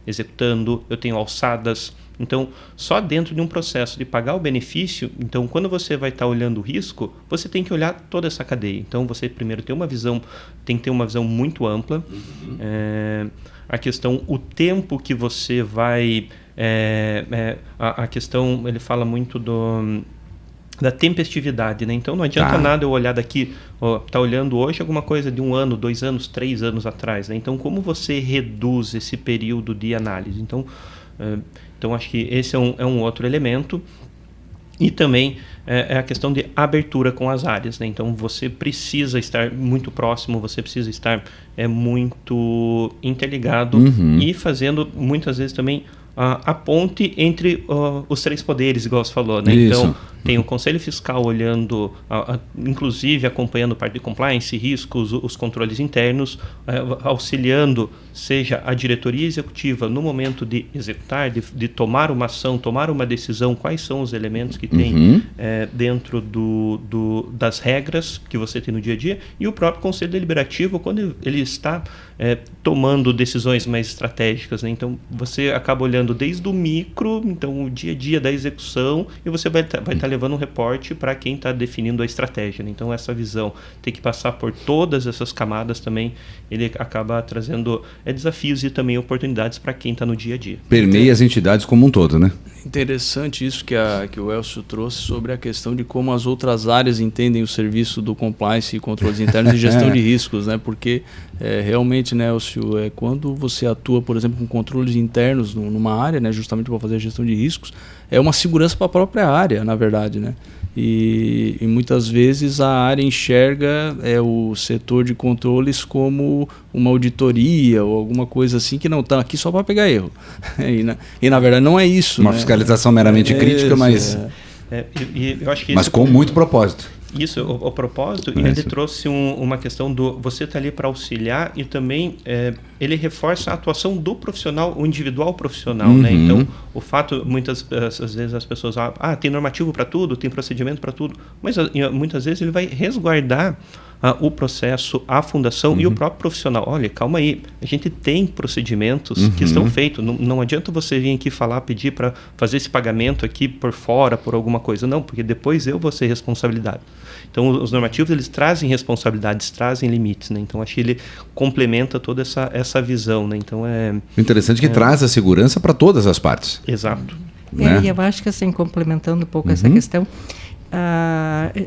executando, eu tenho alçadas. Então, só dentro de um processo de pagar o benefício, então, quando você vai estar olhando o risco, você tem que olhar toda essa cadeia. Então, você primeiro tem que ter uma visão muito ampla. A questão, o tempo que você vai... a questão, ele fala muito da tempestividade, né? Então, não adianta nada eu olhar daqui, tá olhando hoje alguma coisa de 1 ano, 2 anos, 3 anos atrás, né? Então, como você reduz esse período de análise? Então, acho que esse é um outro elemento. E também é a questão de abertura com as áreas, né? Então, você precisa estar muito próximo, você precisa estar muito interligado e fazendo, muitas vezes, também a ponte entre os 3 poderes, igual você falou, né? Isso. Então, tem o Conselho Fiscal olhando, inclusive acompanhando parte de compliance, riscos, os controles internos, auxiliando, seja a diretoria executiva no momento de executar, de tomar uma ação, tomar uma decisão, quais são os elementos que tem dentro das regras que você tem no dia a dia, e o próprio Conselho Deliberativo, quando ele está tomando decisões mais estratégicas, né? Então, você acaba olhando desde o micro, então o dia a dia da execução, e você vai estar levando um reporte para quem está definindo a estratégia, né? Então, essa visão tem que passar por todas essas camadas também, ele acaba trazendo desafios e também oportunidades para quem está no dia a dia. Permeia as entidades como um todo, né? Interessante isso que o Elcio trouxe sobre a questão de como as outras áreas entendem o serviço do compliance e controles internos e gestão de riscos, né? Porque realmente, né, Elcio, quando você atua, por exemplo, com controles internos numa área, né, justamente para fazer a gestão de riscos, é uma segurança para a própria área, na verdade, né? E muitas vezes a área enxerga o setor de controles como uma auditoria ou alguma coisa assim que não está aqui só para pegar erro. E na verdade não é isso. Uma né? fiscalização meramente crítica, mas eu acho que mas com muito propósito. Isso, o propósito, e ele trouxe uma questão do você estar ali para auxiliar, e também ele reforça a atuação do profissional, o individual profissional, né? Então, o fato, muitas vezes as pessoas falam, tem normativo para tudo, tem procedimento para tudo, mas muitas vezes ele vai resguardar o processo, a fundação e o próprio profissional. Olha, calma aí, a gente tem procedimentos que estão feitos, não adianta você vir aqui pedir para fazer esse pagamento aqui por fora, por alguma coisa, não, porque depois eu vou ser responsabilidade. Então, os normativos, eles trazem responsabilidades, trazem limites, né? Então, acho que ele complementa toda essa visão, né? Então, interessante que traz a segurança para todas as partes. Exato. Né? E eu acho que, assim, complementando um pouco essa questão,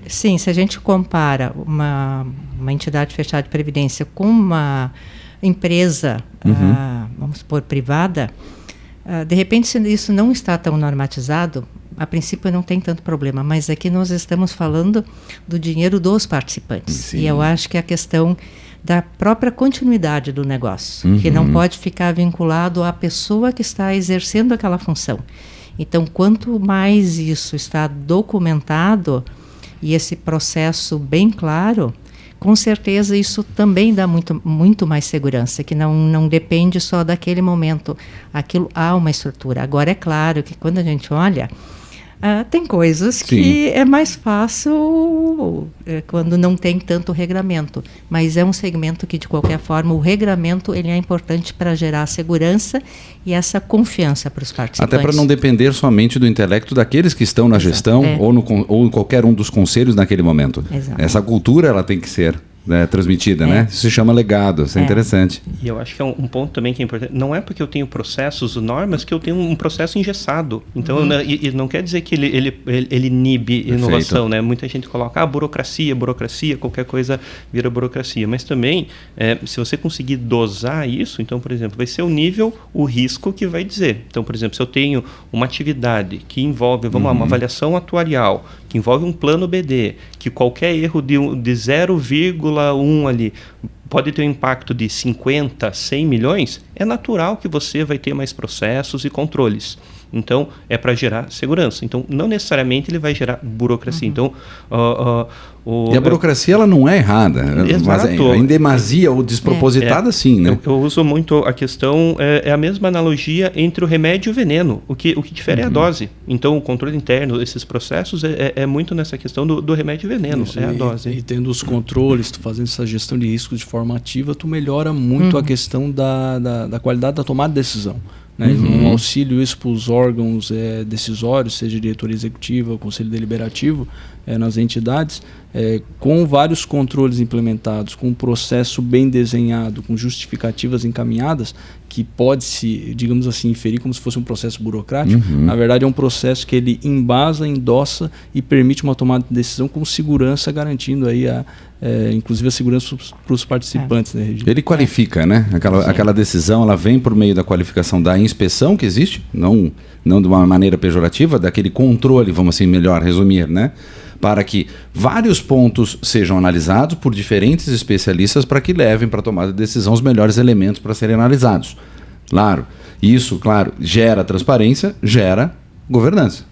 sim, se a gente compara uma entidade fechada de previdência com uma empresa, vamos supor, privada, de repente, se isso não está tão normatizado, a princípio não tem tanto problema, mas aqui nós estamos falando do dinheiro dos participantes. Sim. E eu acho que a questão da própria continuidade do negócio, que não pode ficar vinculado à pessoa que está exercendo aquela função. Então, quanto mais isso está documentado e esse processo bem claro, com certeza isso também dá muito mais segurança, que não depende só daquele momento. Aquilo há uma estrutura. Agora, é claro que quando a gente olha, tem coisas que é mais fácil quando não tem tanto regramento, mas é um segmento que, de qualquer forma, o regramento ele é importante para gerar segurança e essa confiança para os participantes. Até para não depender somente do intelecto daqueles que estão na gestão ou em qualquer um dos conselhos naquele momento. Exato. Essa cultura ela tem que ser transmitida, né? Isso se chama legado, isso é interessante. E eu acho que é um ponto também que é importante. Não é porque eu tenho processos, normas, que eu tenho um processo engessado. Então, e não quer dizer que ele inibe inovação, né? Muita gente coloca, burocracia, qualquer coisa vira burocracia. Mas também, se você conseguir dosar isso, então, por exemplo, vai ser o nível, o risco que vai dizer. Então, por exemplo, se eu tenho uma atividade que envolve, vamos lá, uma avaliação atuarial, que envolve um plano BD, que qualquer erro de 0,1 ali pode ter um impacto de 50, 100 milhões, é natural que você vai ter mais processos e controles. Então, é para gerar segurança. Então, não necessariamente ele vai gerar burocracia. Então, e a burocracia ela não é errada, mas em demasia ou despropositada, sim, né? Eu uso muito a questão, é a mesma analogia entre o remédio e o veneno. O que difere é a dose. Então, o controle interno, esses processos, é muito nessa questão do remédio e veneno, a dose. E tendo os controles, tu fazendo essa gestão de risco de forma ativa, tu melhora muito a questão da qualidade da tomada de decisão. Né? Um auxílio isso para os órgãos decisórios, seja diretoria executiva, conselho deliberativo, nas entidades, com vários controles implementados, com um processo bem desenhado, com justificativas encaminhadas, que pode-se, digamos assim, inferir como se fosse um processo burocrático. Na verdade, é um processo que ele embasa, endossa e permite uma tomada de decisão com segurança, garantindo aí inclusive a segurança para os participantes. Né, Regina? Ele qualifica, né? Aquela decisão, ela vem por meio da qualificação da inspeção que existe, não de uma maneira pejorativa, daquele controle, vamos assim melhor resumir, né? Para que vários pontos sejam analisados por diferentes especialistas para que levem para a tomada de decisão os melhores elementos para serem analisados. Claro, isso, gera transparência, gera governança.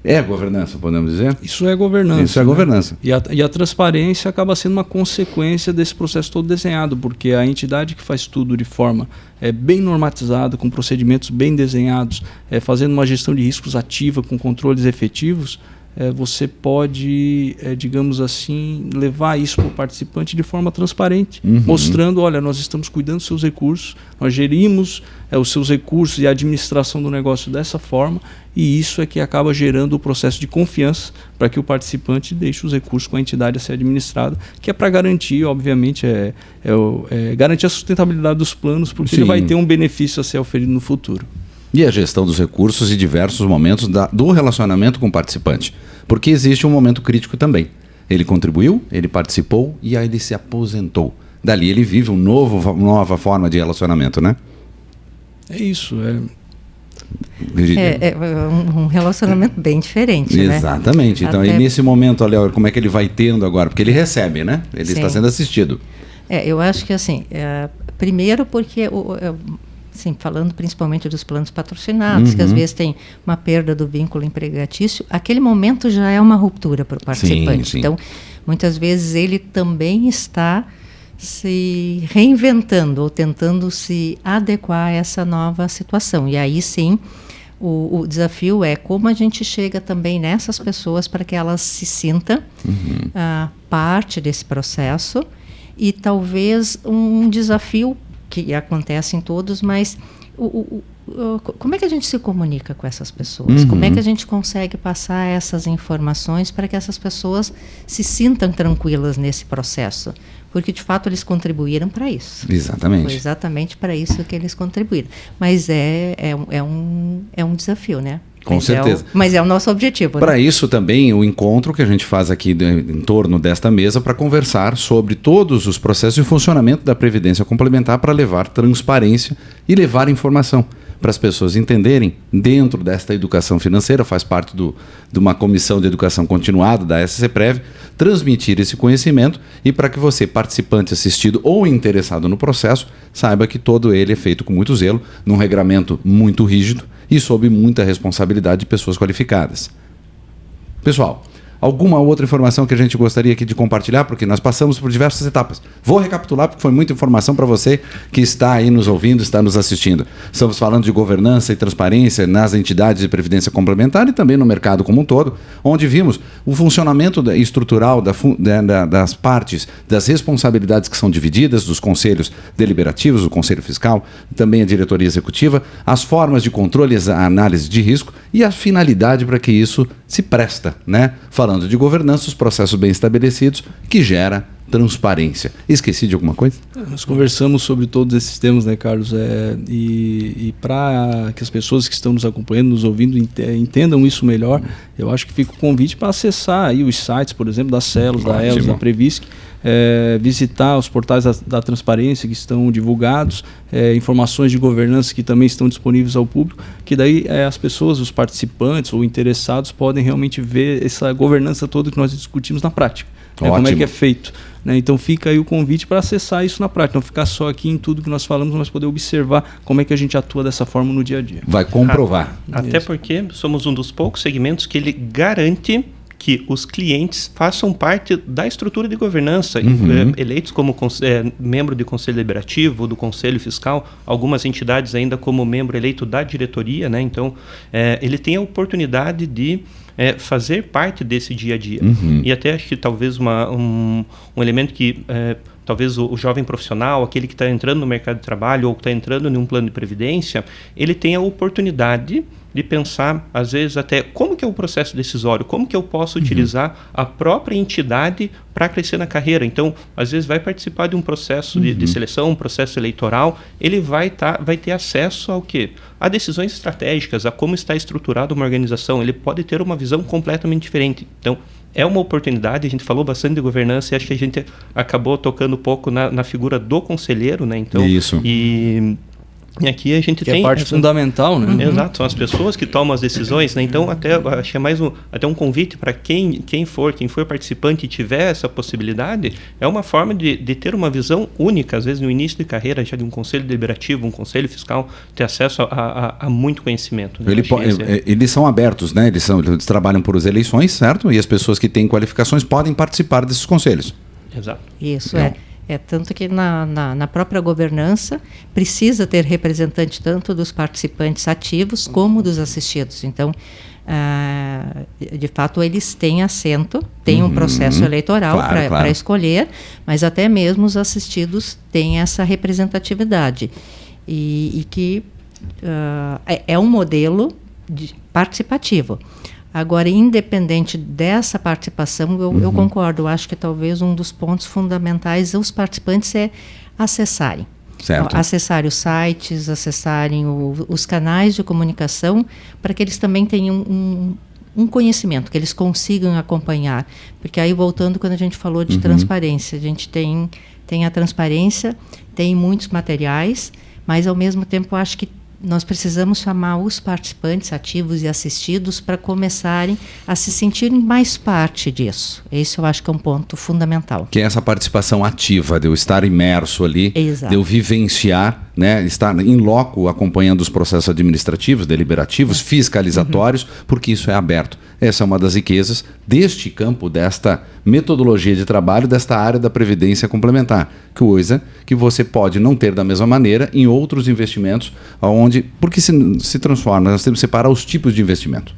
É governança, podemos dizer? Isso é governança. Isso é governança. E a transparência acaba sendo uma consequência desse processo todo desenhado, porque a entidade que faz tudo de forma bem normatizada, com procedimentos bem desenhados, fazendo uma gestão de riscos ativa, com controles efetivos, você pode, digamos assim, levar isso para o participante de forma transparente, mostrando, olha, nós estamos cuidando dos seus recursos, nós gerimos os seus recursos e a administração do negócio dessa forma, e isso é que acaba gerando o processo de confiança para que o participante deixe os recursos com a entidade a ser administrada, que é para garantir, obviamente, garantir a sustentabilidade dos planos, porque ele vai ter um benefício a ser oferido no futuro. E a gestão dos recursos em diversos momentos do relacionamento com o participante. Porque existe um momento crítico também. Ele contribuiu, ele participou e aí ele se aposentou. Dali ele vive uma nova forma de relacionamento, né? É isso. Um relacionamento bem diferente, né? Exatamente. Então, aí nesse momento, olha, como é que ele vai tendo agora? Porque ele recebe, né? Ele está sendo assistido. Eu acho que assim, primeiro porque... Sim, falando principalmente dos planos patrocinados, que às vezes tem uma perda do vínculo empregatício, aquele momento já é uma ruptura para o participante. Sim. Então, muitas vezes ele também está se reinventando ou tentando se adequar a essa nova situação. E aí sim, o desafio é como a gente chega também nessas pessoas para que elas se sintam parte desse processo, e talvez um desafio que acontece em todos, mas como é que a gente se comunica com essas pessoas? Como é que a gente consegue passar essas informações para que essas pessoas se sintam tranquilas nesse processo? Porque, de fato, eles contribuíram para isso. Exatamente. Foi exatamente para isso que eles contribuíram. Mas é um desafio, né? Com certeza. Mas é o nosso objetivo. Para isso também o encontro que a gente faz aqui em torno desta mesa para conversar sobre todos os processos de funcionamento da Previdência Complementar para levar transparência e levar informação para as pessoas entenderem dentro desta educação financeira, faz parte de uma comissão de educação continuada da SCPrev, transmitir esse conhecimento e para que você, participante assistido ou interessado no processo, saiba que todo ele é feito com muito zelo, num regramento muito rígido e sob muita responsabilidade de pessoas qualificadas. Pessoal, alguma outra informação que a gente gostaria aqui de compartilhar, porque nós passamos por diversas etapas. Vou recapitular porque foi muita informação para você que está aí nos ouvindo, está nos assistindo. Estamos falando de governança e transparência nas entidades de previdência complementar e também no mercado como um todo, onde vimos o funcionamento estrutural das partes, das responsabilidades que são divididas, dos conselhos deliberativos, o conselho fiscal, também a diretoria executiva, as formas de controle, a análise de risco e a finalidade para que isso se presta, né? Falando de governança, os processos bem estabelecidos, que gera transparência. Esqueci de alguma coisa? Nós conversamos sobre todos esses temas, né, Carlos? E para que as pessoas que estão nos acompanhando, nos ouvindo, entendam isso melhor, eu acho que fica o convite para acessar aí os sites, por exemplo, da Celos, da Elos, da Previsc, visitar os portais da transparência que estão divulgados, informações de governança que também estão disponíveis ao público, que daí as pessoas, os participantes ou interessados podem realmente ver essa governança toda que nós discutimos na prática. Como é que é feito. né? Então fica aí o convite para acessar isso na prática, não ficar só aqui em tudo que nós falamos, mas poder observar como é que a gente atua dessa forma no dia a dia. Vai comprovar. Até porque somos um dos poucos segmentos que ele garante que os clientes façam parte da estrutura de governança, eleitos como membro de conselho deliberativo, do conselho fiscal, algumas entidades ainda como membro eleito da diretoria, né? Então, ele tem a oportunidade de fazer parte desse dia a dia. E até acho que talvez um elemento que talvez o jovem profissional, aquele que está entrando no mercado de trabalho ou que está entrando em um plano de previdência, ele tem a oportunidade de pensar, às vezes, até como que é o processo decisório, como que eu posso utilizar a própria entidade para crescer na carreira. Então, às vezes, vai participar de um processo de seleção, um processo eleitoral, ele vai ter acesso ao quê? A decisões estratégicas, a como está estruturada uma organização, ele pode ter uma visão completamente diferente. Então, é uma oportunidade, a gente falou bastante de governança e acho que a gente acabou tocando um pouco na figura do conselheiro, né? Então, isso. E aqui a gente que tem... é parte fundamental, né? Exato, são as pessoas que tomam as decisões, né? Então, acho que é mais até um convite para quem for participante e tiver essa possibilidade, é uma forma de ter uma visão única, às vezes no início de carreira, já de um conselho deliberativo, um conselho fiscal, ter acesso a muito conhecimento. Né? Eles são abertos, né? Eles trabalham por as eleições, certo? E as pessoas que têm qualificações podem participar desses conselhos. Exato. Isso, tanto que na própria governança precisa ter representante tanto dos participantes ativos como dos assistidos. Então, de fato, eles têm assento, têm um processo eleitoral para escolher, mas até mesmo os assistidos têm essa representatividade. E que é um modelo participativo. Agora, independente dessa participação, eu concordo. Eu acho que talvez um dos pontos fundamentais os participantes é acessarem. Certo. Acessarem os sites, acessarem os canais de comunicação, para que eles também tenham um conhecimento, que eles consigam acompanhar. Porque aí, voltando, quando a gente falou de transparência, a gente tem a transparência, tem muitos materiais, mas, ao mesmo tempo, eu acho que nós precisamos chamar os participantes ativos e assistidos para começarem a se sentirem mais parte disso. Esse eu acho que é um ponto fundamental. Que é essa participação ativa, de eu estar imerso ali, Exato. De eu vivenciar, né, estar em loco acompanhando os processos administrativos, deliberativos, fiscalizatórios, porque isso é aberto. Essa é uma das riquezas deste campo, desta metodologia de trabalho, desta área da previdência complementar, coisa que você pode não ter da mesma maneira em outros investimentos, porque se transforma, nós temos que separar os tipos de investimento.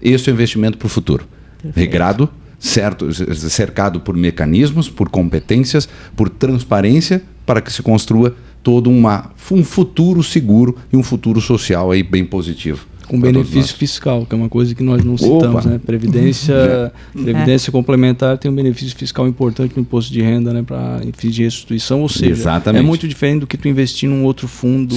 Esse é o investimento para o futuro. Perfeito. Regrado, cercado por mecanismos, por competências, por transparência, para que se construa todo um futuro seguro e um futuro social aí bem positivo. Com benefício fiscal, que é uma coisa que nós não citamos, né? Previdência complementar tem um benefício fiscal importante no imposto de renda, né? Para fins de restituição, ou seja, exatamente. É muito diferente do que tu investir num outro fundo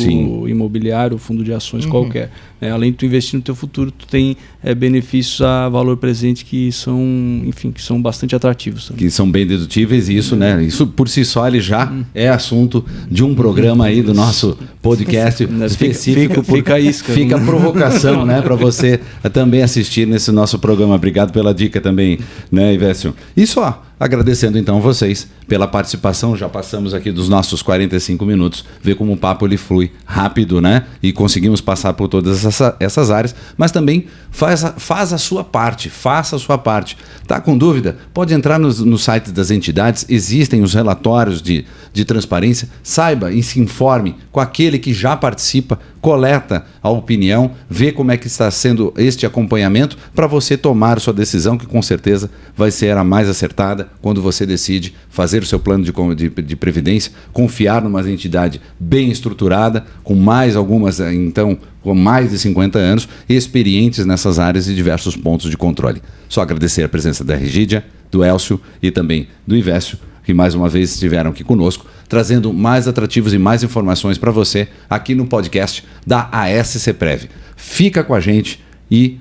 imobiliário, fundo de ações qualquer. Né? Além de tu investir no teu futuro, tu tem benefícios a valor presente que são bastante atrativos também. Que são bem dedutíveis e isso, né? Isso por si só ele já é assunto de um programa aí do nosso podcast específico. Fica a isca. Fica a provocação. Né, para você também assistir nesse nosso programa. Obrigado pela dica também, né, Ivécio? E só agradecendo então vocês pela participação. Já passamos aqui dos nossos 45 minutos. Vê como o papo ele flui rápido, né? E conseguimos passar por todas essas áreas, mas também faz a sua parte, faça a sua parte. Tá com dúvida? Pode entrar no site das entidades, existem os relatórios de transparência, saiba e se informe com aquele que já participa, coleta a opinião, vê como é que está sendo este acompanhamento para você tomar sua decisão, que com certeza vai ser a mais acertada quando você decide fazer o seu plano de previdência, confiar numa entidade bem estruturada, com mais algumas, então, com mais de 50 anos, experientes nessas áreas e diversos pontos de controle. Só agradecer a presença da Rigídia, do Elcio e também do Ivécio, que mais uma vez estiveram aqui conosco, trazendo mais atrativos e mais informações para você aqui no podcast da ASCPrev. Fica com a gente e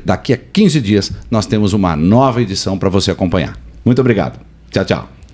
daqui a 15 dias nós temos uma nova edição para você acompanhar. Muito obrigado. Tchau, tchau.